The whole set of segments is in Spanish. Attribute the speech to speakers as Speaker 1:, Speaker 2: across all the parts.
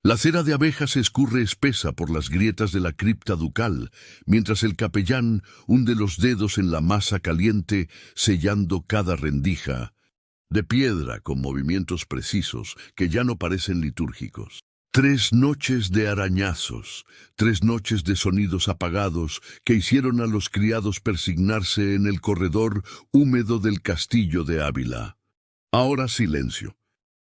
Speaker 1: La cera de abejas escurre espesa por las grietas de la cripta ducal, mientras el capellán hunde los dedos en la masa caliente, sellando cada rendija, de piedra con movimientos precisos que ya no parecen litúrgicos. 3 noches de arañazos, 3 noches de sonidos apagados que hicieron a los criados persignarse en el corredor húmedo del castillo de Ávila. Ahora silencio.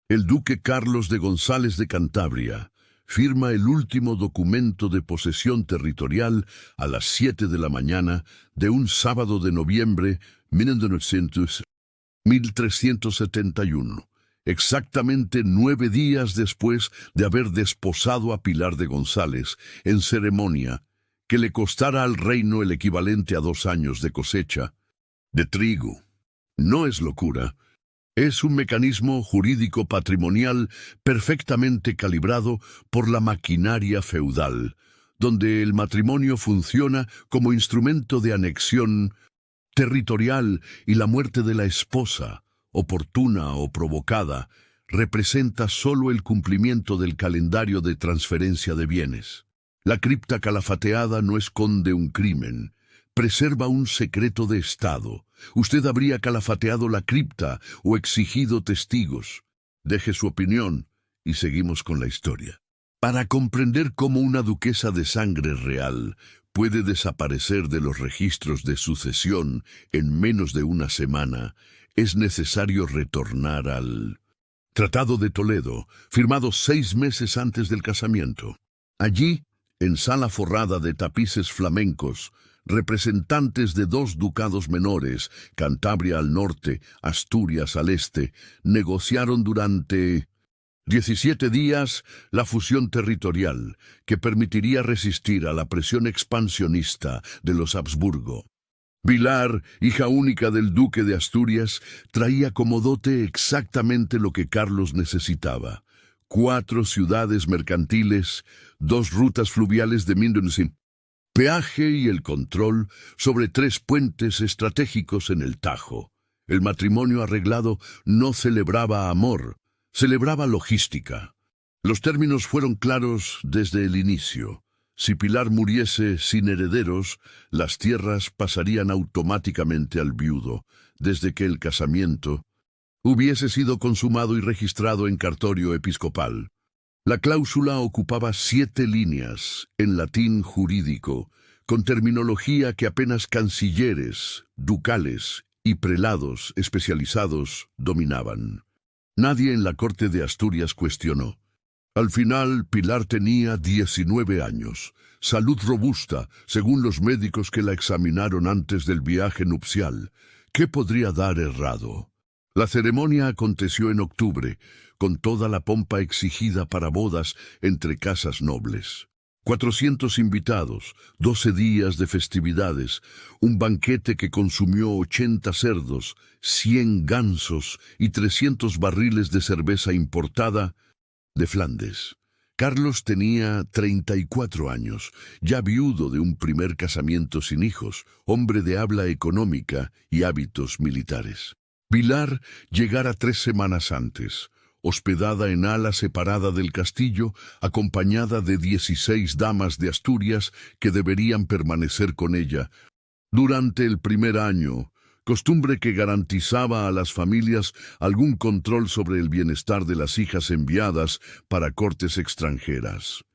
Speaker 1: El duque Carlos de González de Cantabria firma el último documento de posesión territorial a las 7 de la mañana de un sábado de noviembre 1371, exactamente 9 días después de haber desposado a Pilar de González en ceremonia que le costara al reino el equivalente a 2 años de cosecha de trigo. No es locura. Es un mecanismo jurídico patrimonial perfectamente calibrado por la maquinaria feudal, donde el matrimonio funciona como instrumento de anexión territorial y la muerte de la esposa, oportuna o provocada, representa solo el cumplimiento del calendario de transferencia de bienes. La cripta calafateada no esconde un crimen, preserva un secreto de Estado. Usted habría calafateado la cripta o exigido testigos. Deje su opinión y seguimos con la historia. Para comprender cómo una duquesa de sangre real puede desaparecer de los registros de sucesión en menos de una semana, es necesario retornar al Tratado de Toledo, firmado 6 meses antes del casamiento. Allí, en sala forrada de tapices flamencos, representantes de 2 ducados menores, Cantabria al norte, Asturias al este, negociaron durante 17 días la fusión territorial que permitiría resistir a la presión expansionista de los Habsburgo. Pilar, hija única del duque de Asturias, traía como dote exactamente lo que Carlos necesitaba: 4 ciudades mercantiles, 2 rutas fluviales de Mindonsin, peaje y el control sobre 3 puentes estratégicos en el Tajo. El matrimonio arreglado no celebraba amor, celebraba logística. Los términos fueron claros desde el inicio. Si Pilar muriese sin herederos, las tierras pasarían automáticamente al viudo, desde que el casamiento hubiese sido consumado y registrado en cartorio episcopal. La cláusula ocupaba 7 líneas, en latín jurídico, con terminología que apenas cancilleres, ducales y prelados especializados dominaban. Nadie en la corte de Asturias cuestionó. Al final, Pilar tenía 19 años, salud robusta, según los médicos que la examinaron antes del viaje nupcial. ¿Qué podría dar errado? La ceremonia aconteció en octubre, con toda la pompa exigida para bodas entre casas nobles. 400 invitados, 12 días de festividades, un banquete que consumió 80 cerdos, 100 gansos y 300 barriles de cerveza importada de Flandes. Carlos tenía 34 años, ya viudo de un primer casamiento sin hijos, hombre de habla económica y hábitos militares. Pilar llegara 3 semanas antes, hospedada en ala separada del castillo, acompañada de 16 damas de Asturias que deberían permanecer con ella durante el primer año, costumbre que garantizaba a las familias algún control sobre el bienestar de las hijas enviadas para cortes extranjeras.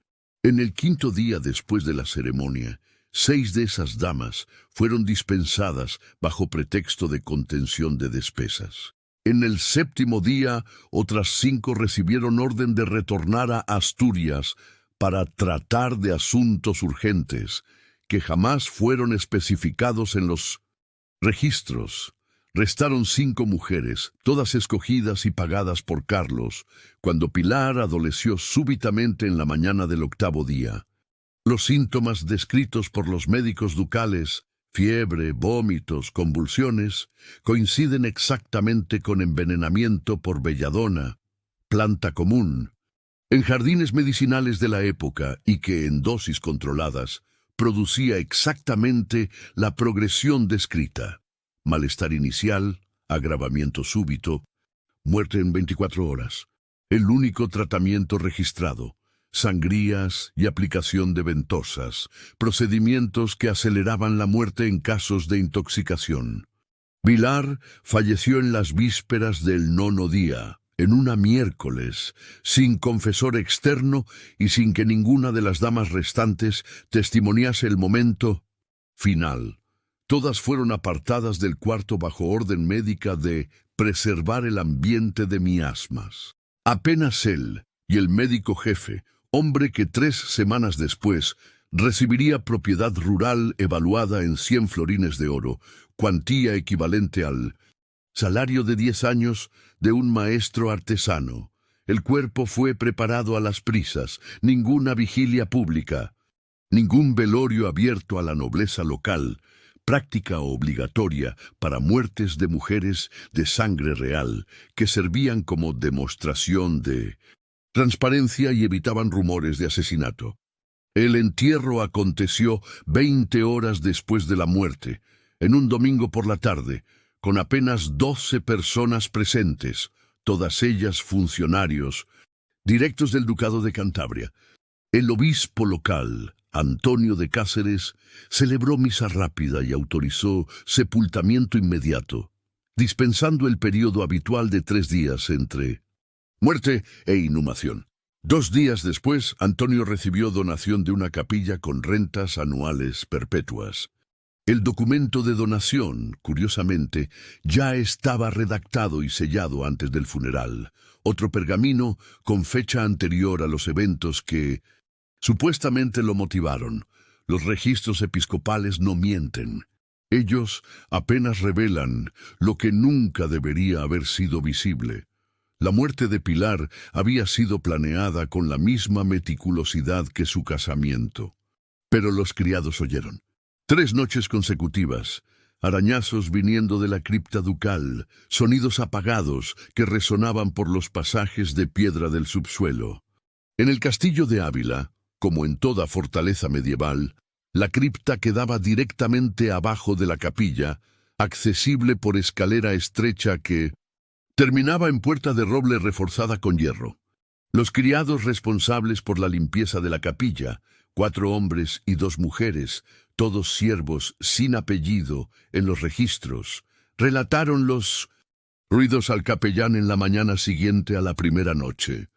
Speaker 1: En el 5.º día después de la ceremonia, 6 de esas damas fueron dispensadas bajo pretexto de contención de despesas. En el 7.º día, otras 5 recibieron orden de retornar a Asturias para tratar de asuntos urgentes que jamás fueron especificados en los registros. Restaron 5 mujeres, todas escogidas y pagadas por Carlos, cuando Pilar adoleció súbitamente en la mañana del 8.º día. Los síntomas descritos por los médicos ducales, fiebre, vómitos, convulsiones, coinciden exactamente con envenenamiento por belladona, planta común, en jardines medicinales de la época y que, en dosis controladas, producía exactamente la progresión descrita: malestar inicial, agravamiento súbito, muerte en 24 horas. El único tratamiento registrado: sangrías y aplicación de ventosas, procedimientos que aceleraban la muerte en casos de intoxicación. Vilar falleció en las vísperas del 9º día, en una miércoles, sin confesor externo y sin que ninguna de las damas restantes testimoniase el momento final. Todas fueron apartadas del cuarto bajo orden médica de preservar el ambiente de miasmas. Apenas él y el médico jefe, hombre que 3 semanas después recibiría propiedad rural evaluada en 100 florines de oro, cuantía equivalente al salario de 10 años de un maestro artesano. El cuerpo fue preparado a las prisas, ninguna vigilia pública, ningún velorio abierto a la nobleza local, práctica obligatoria para muertes de mujeres de sangre real, que servían como demostración de transparencia y evitaban rumores de asesinato. El entierro aconteció 20 horas después de la muerte, en un domingo por la tarde, con apenas 12 personas presentes, todas ellas funcionarios, directos del Ducado de Cantabria. El obispo local, Antonio de Cáceres, celebró misa rápida y autorizó sepultamiento inmediato, dispensando el período habitual de 3 días entre muerte e inhumación. 2 días después, Antonio recibió donación de una capilla con rentas anuales perpetuas. El documento de donación, curiosamente, ya estaba redactado y sellado antes del funeral. Otro pergamino con fecha anterior a los eventos que supuestamente lo motivaron. Los registros episcopales no mienten. Ellos apenas revelan lo que nunca debería haber sido visible. La muerte de Pilar había sido planeada con la misma meticulosidad que su casamiento. Pero los criados oyeron. 3 noches consecutivas, arañazos viniendo de la cripta ducal, sonidos apagados que resonaban por los pasajes de piedra del subsuelo. En el castillo de Ávila, como en toda fortaleza medieval, la cripta quedaba directamente abajo de la capilla, accesible por escalera estrecha que terminaba en puerta de roble reforzada con hierro. Los criados responsables por la limpieza de la capilla, 4 hombres y 2 mujeres, todos siervos sin apellido en los registros, relataron los ruidos al capellán en la mañana siguiente a la primera noche.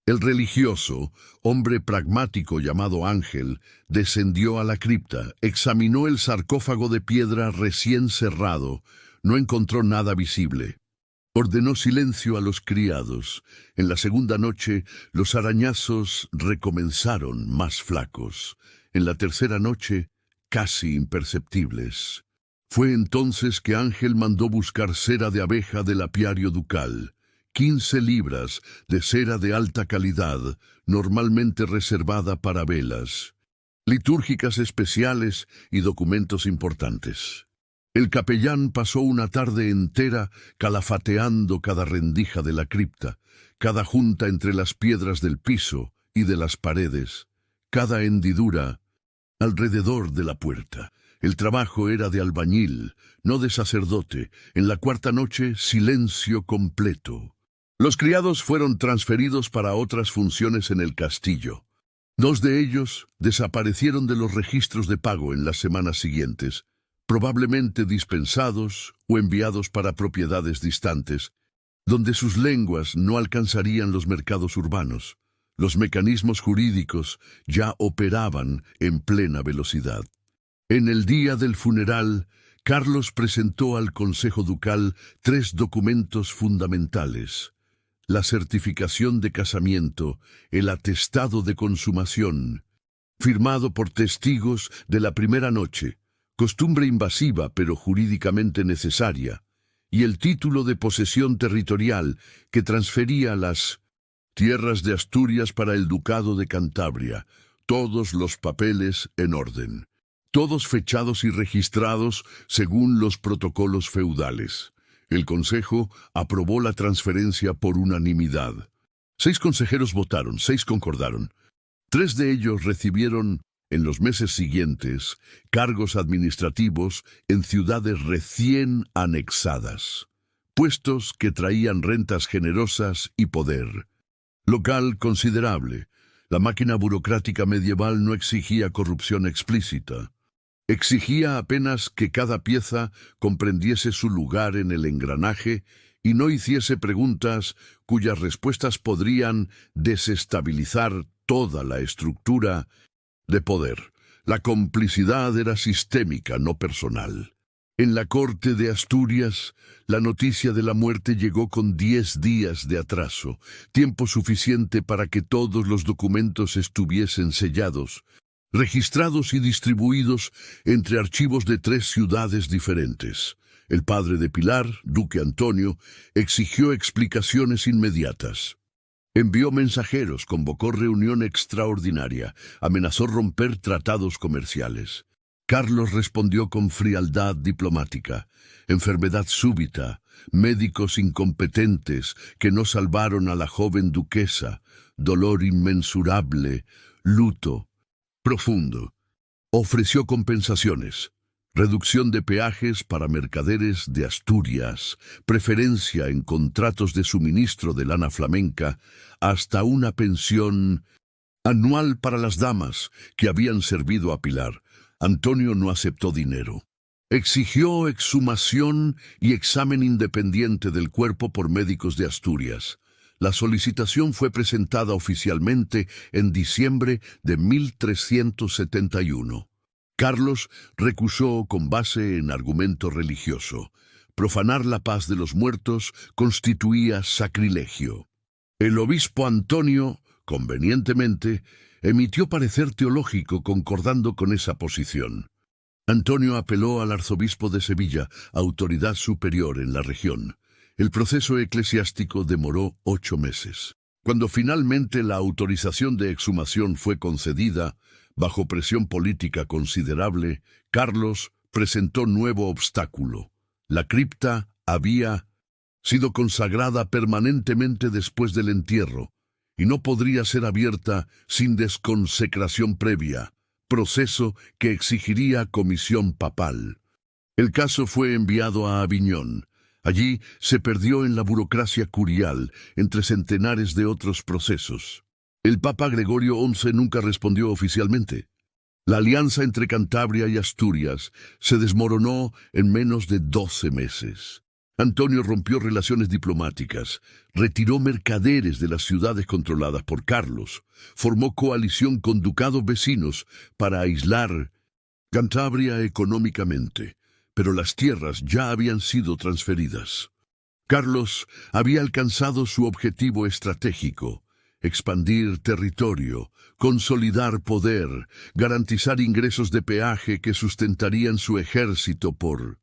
Speaker 1: El religioso, hombre pragmático llamado Ángel, descendió a la cripta, examinó el sarcófago de piedra recién cerrado, no encontró nada visible. Ordenó silencio a los criados. En la segunda noche, los arañazos recomenzaron más flacos. En la tercera noche, casi imperceptibles. Fue entonces que Ángel mandó buscar cera de abeja del apiario ducal. 15 libras de cera de alta calidad, normalmente reservada para velas, litúrgicas especiales y documentos importantes. El capellán pasó una tarde entera calafateando cada rendija de la cripta, cada junta entre las piedras del piso y de las paredes, cada hendidura alrededor de la puerta. El trabajo era de albañil, no de sacerdote. En la cuarta noche, silencio completo. Los criados fueron transferidos para otras funciones en el castillo. 2 de ellos desaparecieron de los registros de pago en las semanas siguientes, probablemente dispensados o enviados para propiedades distantes, donde sus lenguas no alcanzarían los mercados urbanos. Los mecanismos jurídicos ya operaban en plena velocidad. En el día del funeral, Carlos presentó al Consejo Ducal 3 documentos fundamentales: la certificación de casamiento, el atestado de consumación, firmado por testigos de la primera noche, costumbre invasiva pero jurídicamente necesaria, y el título de posesión territorial que transfería las tierras de Asturias para el Ducado de Cantabria, todos los papeles en orden, todos fechados y registrados según los protocolos feudales. El Consejo aprobó la transferencia por unanimidad. 6 consejeros votaron, 6 concordaron. 3 de ellos recibieron, en los meses siguientes, cargos administrativos en ciudades recién anexadas, puestos que traían rentas generosas y poder local considerable. La máquina burocrática medieval no exigía corrupción explícita. Exigía apenas que cada pieza comprendiese su lugar en el engranaje y no hiciese preguntas cuyas respuestas podrían desestabilizar toda la estructura de poder. La complicidad era sistémica, no personal. En la corte de Asturias, la noticia de la muerte llegó con 10 días de atraso, tiempo suficiente para que todos los documentos estuviesen sellados, registrados y distribuidos entre archivos de 3 ciudades diferentes. El padre de Pilar, duque Antonio, exigió explicaciones inmediatas. Envió mensajeros, convocó reunión extraordinaria, amenazó romper tratados comerciales. Carlos respondió con frialdad diplomática, enfermedad súbita, médicos incompetentes que no salvaron a la joven duquesa, dolor inmensurable, luto profundo. Ofreció compensaciones, reducción de peajes para mercaderes de Asturias, preferencia en contratos de suministro de lana flamenca, hasta una pensión anual para las damas que habían servido a Pilar. Antonio no aceptó dinero. Exigió exhumación y examen independiente del cuerpo por médicos de Asturias. La solicitación fue presentada oficialmente en diciembre de 1371. Carlos recusó con base en argumento religioso. Profanar la paz de los muertos constituía sacrilegio. El obispo Antonio, convenientemente, emitió parecer teológico concordando con esa posición. Antonio apeló al arzobispo de Sevilla, autoridad superior en la región. El proceso eclesiástico demoró 8 meses. Cuando finalmente la autorización de exhumación fue concedida, bajo presión política considerable, Carlos presentó nuevo obstáculo. La cripta había sido consagrada permanentemente después del entierro, y no podría ser abierta sin desconsecración previa, proceso que exigiría comisión papal. El caso fue enviado a Aviñón. Allí se perdió en la burocracia curial, entre centenares de otros procesos. El Papa Gregorio XI nunca respondió oficialmente. La alianza entre Cantabria y Asturias se desmoronó en menos de 12 meses. Antonio rompió relaciones diplomáticas, retiró mercaderes de las ciudades controladas por Carlos, formó coalición con ducados vecinos para aislar Cantabria económicamente, pero las tierras ya habían sido transferidas. Carlos había alcanzado su objetivo estratégico: expandir territorio, consolidar poder, garantizar ingresos de peaje que sustentarían su ejército por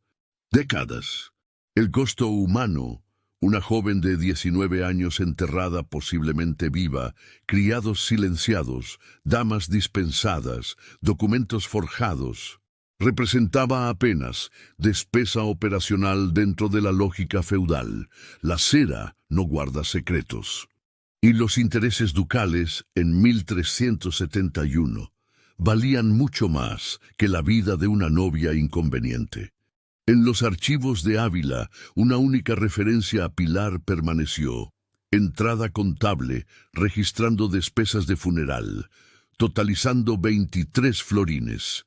Speaker 1: décadas. El costo humano: una joven de 19 años enterrada posiblemente viva, criados silenciados, damas dispensadas, documentos forjados, representaba apenas despesa operacional dentro de la lógica feudal. La cera no guarda secretos. Y los intereses ducales en 1371 valían mucho más que la vida de una novia inconveniente. En los archivos de Ávila, una única referencia a Pilar permaneció: entrada contable, registrando despesas de funeral, totalizando 23 florines.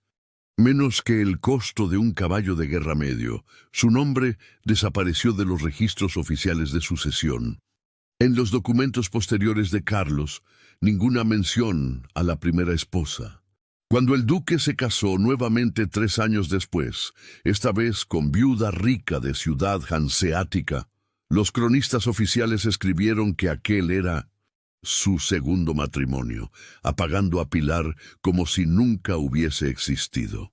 Speaker 1: Menos que el costo de un caballo de guerra medio. Su nombre desapareció de los registros oficiales de sucesión. En los documentos posteriores de Carlos, ninguna mención a la primera esposa. Cuando el duque se casó nuevamente 3 años después, esta vez con viuda rica de ciudad hanseática, los cronistas oficiales escribieron que aquel era su segundo matrimonio, apagando a Pilar como si nunca hubiese existido.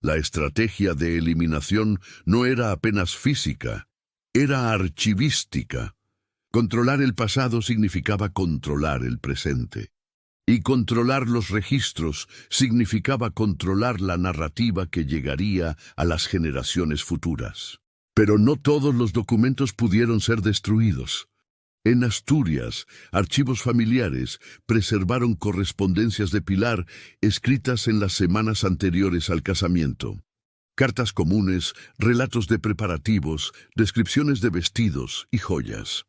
Speaker 1: La estrategia de eliminación no era apenas física, era archivística. Controlar el pasado significaba controlar el presente. Y controlar los registros significaba controlar la narrativa que llegaría a las generaciones futuras. Pero no todos los documentos pudieron ser destruidos. En Asturias, archivos familiares preservaron correspondencias de Pilar escritas en las semanas anteriores al casamiento. Cartas comunes, relatos de preparativos, descripciones de vestidos y joyas.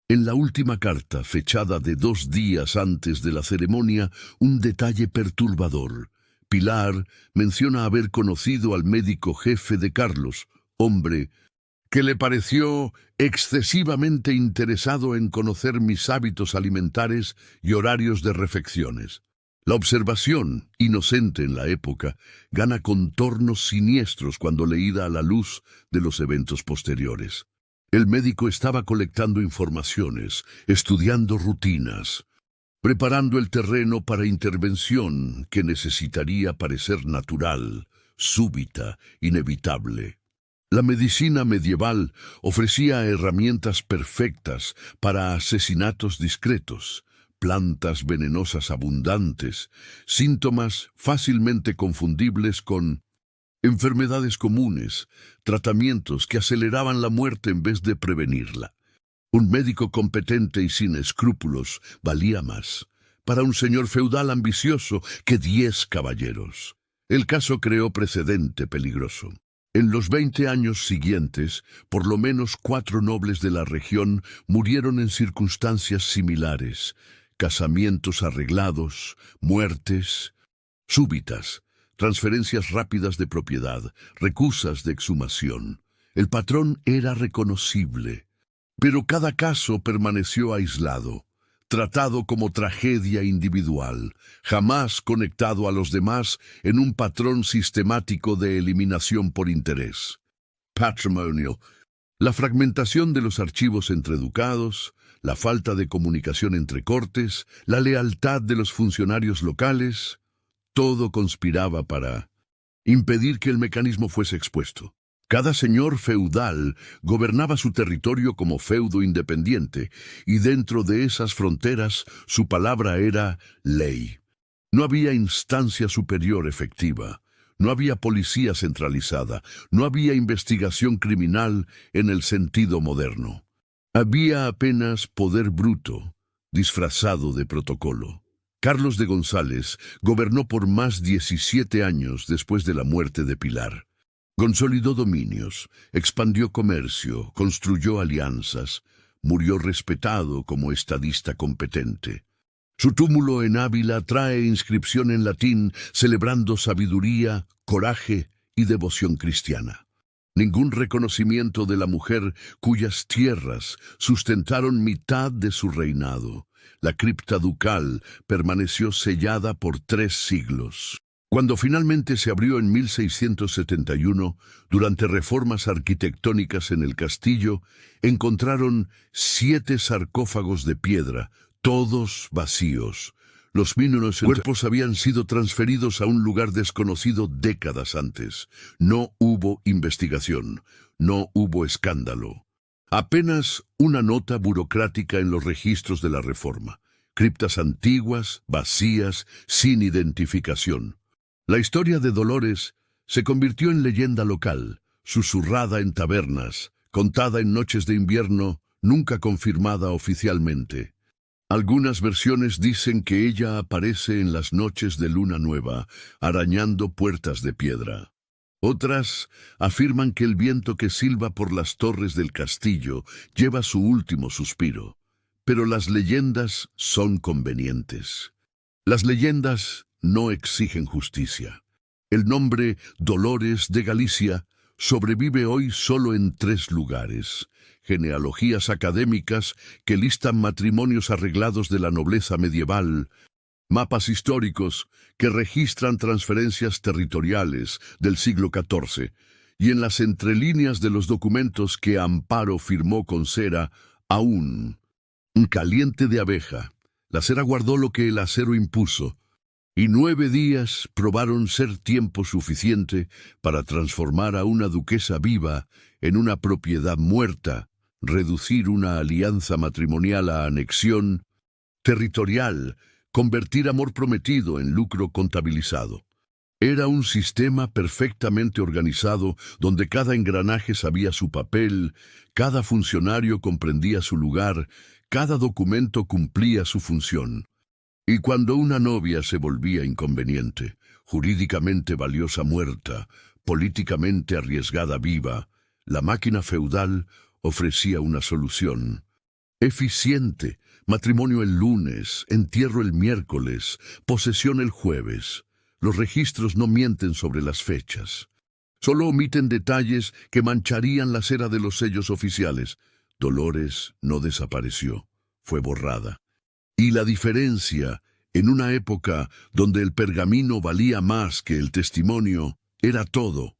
Speaker 1: En la última carta, fechada de 2 días antes de la ceremonia, un detalle perturbador. Pilar menciona haber conocido al médico jefe de Carlos, hombre que le pareció excesivamente interesado en conocer mis hábitos alimentares y horarios de refecciones. La observación, inocente en la época, gana contornos siniestros cuando leída a la luz de los eventos posteriores. El médico estaba colectando informaciones, estudiando rutinas, preparando el terreno para intervención que necesitaría parecer natural, súbita, inevitable. La medicina medieval ofrecía herramientas perfectas para asesinatos discretos, plantas venenosas abundantes, síntomas fácilmente confundibles con enfermedades comunes, tratamientos que aceleraban la muerte en vez de prevenirla. Un médico competente y sin escrúpulos valía más para un señor feudal ambicioso que 10 caballeros. El caso creó precedente peligroso. En los 20 años siguientes, por lo menos 4 nobles de la región murieron en circunstancias similares: casamientos arreglados, muertes súbitas, transferencias rápidas de propiedad, recusas de exhumación. El patrón era reconocible, pero cada caso permaneció aislado, tratado como tragedia individual, jamás conectado a los demás en un patrón sistemático de eliminación por interés. Patrimonial. La fragmentación de los archivos entre ducados, la falta de comunicación entre cortes, la lealtad de los funcionarios locales, todo conspiraba para impedir que el mecanismo fuese expuesto. Cada señor feudal gobernaba su territorio como feudo independiente, y dentro de esas fronteras su palabra era ley. No había instancia superior efectiva, no había policía centralizada, no había investigación criminal en el sentido moderno. Había apenas poder bruto, disfrazado de protocolo. Carlos de González gobernó por más 17 años después de la muerte de Pilar. Consolidó dominios, expandió comercio, construyó alianzas, murió respetado como estadista competente. Su túmulo en Ávila trae inscripción en latín celebrando sabiduría, coraje y devoción cristiana. Ningún reconocimiento de la mujer cuyas tierras sustentaron mitad de su reinado. La cripta ducal permaneció sellada por 3 siglos. Cuando finalmente se abrió en 1671, durante reformas arquitectónicas en el castillo, encontraron 7 sarcófagos de piedra, todos vacíos. Los mínimos cuerpos habían sido transferidos a un lugar desconocido décadas antes. No hubo investigación, no hubo escándalo. Apenas una nota burocrática en los registros de la reforma. Criptas antiguas, vacías, sin identificación. La historia de Dolores se convirtió en leyenda local, susurrada en tabernas, contada en noches de invierno, nunca confirmada oficialmente. Algunas versiones dicen que ella aparece en las noches de luna nueva, arañando puertas de piedra. Otras afirman que el viento que silba por las torres del castillo lleva su último suspiro. Pero las leyendas son convenientes. Las leyendas no exigen justicia. El nombre Dolores de Galicia sobrevive hoy solo en 3 lugares: genealogías académicas que listan matrimonios arreglados de la nobleza medieval, mapas históricos que registran transferencias territoriales del siglo XIV, y en las entrelíneas de los documentos que Amparo firmó con cera, aún un caliente de abeja. La cera guardó lo que el acero impuso, y 9 días probaron ser tiempo suficiente para transformar a una duquesa viva en una propiedad muerta, reducir una alianza matrimonial a anexión territorial, convertir amor prometido en lucro contabilizado. Era un sistema perfectamente organizado donde cada engranaje sabía su papel, cada funcionario comprendía su lugar, cada documento cumplía su función. Y cuando una novia se volvía inconveniente, jurídicamente valiosa muerta, políticamente arriesgada viva, la máquina feudal ofrecía una solución: Eficiente. Matrimonio el lunes, entierro el miércoles, posesión el jueves. Los registros no mienten sobre las fechas. Solo omiten detalles que mancharían la cera de los sellos oficiales. Dolores no desapareció, fue borrada. Y la diferencia, en una época donde el pergamino valía más que el testimonio, era todo.